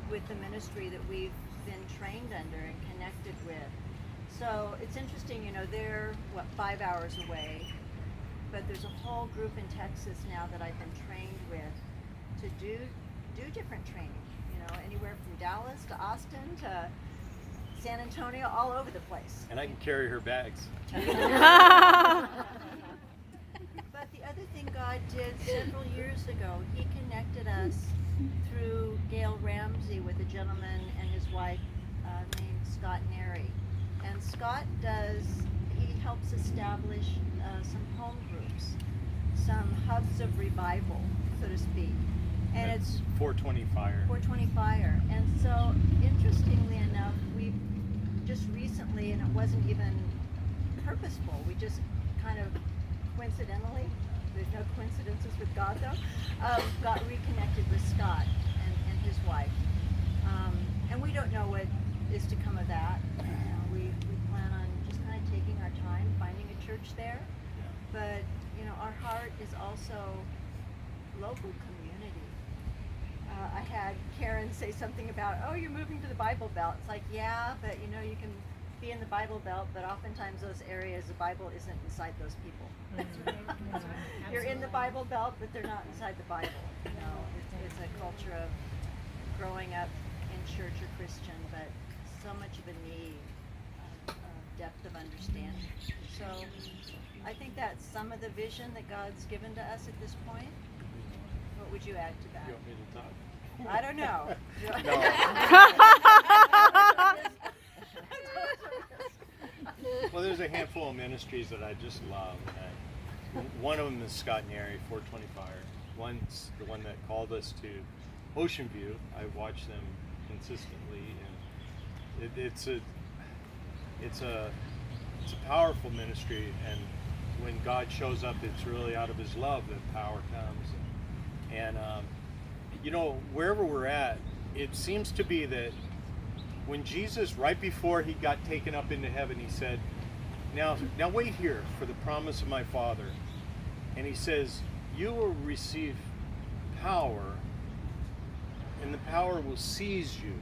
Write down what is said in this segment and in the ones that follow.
with the ministry that we've been trained under and connected with. So it's interesting, they're 5 hours away, but there's a whole group in Texas now that I've been trained with to do different training, anywhere from Dallas to Austin to San Antonio, all over the place. And I can carry her bags. But the other thing God did several years ago, He connected us through Gail Ramsey with a gentleman and his wife named Scott Neri. And Scott he helps establish some home groups, some hubs of revival, so to speak. And it's 420 Fire. 420 Fire. And so, interestingly enough, we just recently, and it wasn't even purposeful, we just kind of coincidentally, there's no coincidences with God though, got reconnected with Scott and his wife. And we don't know what is to come of that. We plan on just kind of taking our time, finding a church there. But, our heart is also local community. I had Karen say something about, you're moving to the Bible Belt. It's like, yeah, but you can be in the Bible Belt, but oftentimes those areas, the Bible isn't inside those people. That's right. You're in the Bible Belt, but they're not inside the Bible. It's a culture of growing up in church or Christian, but so much of a need of depth of understanding. So I think that's some of the vision that God's given to us at this point. What would you add to that? You want me to talk? I don't know. Well, there's a handful of ministries that I just love. One of them is Scott Neri, 420 Fire. One's the one that called us to Ocean View. I watch them consistently, and it's a powerful ministry. And when God shows up, it's really out of His love that power comes. And wherever we're at, it seems to be that when Jesus, right before He got taken up into heaven, He said, now wait here for the promise of my Father. And He says, you will receive power, and the power will seize you,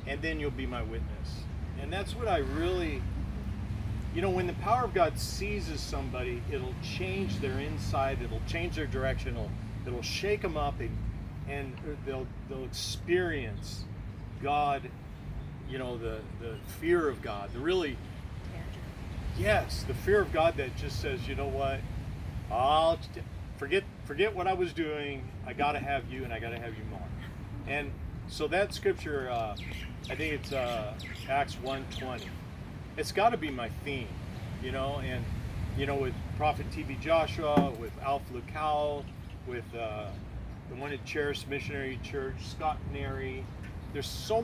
and then you'll be my witness. And that's what I really, when the power of God seizes somebody, it'll change their inside, it'll change their direction, it'll shake them up, and they'll experience God, the fear of God, the fear of God that just says, you know what, I'll forget what I was doing, I gotta have you, and I gotta have you more. And so that scripture, I think it's Acts 1:20. It's gotta be my theme, and with Prophet T.B. Joshua, with Alf Lucal, with the one at Cherished Missionary Church, Scott Neri. There's so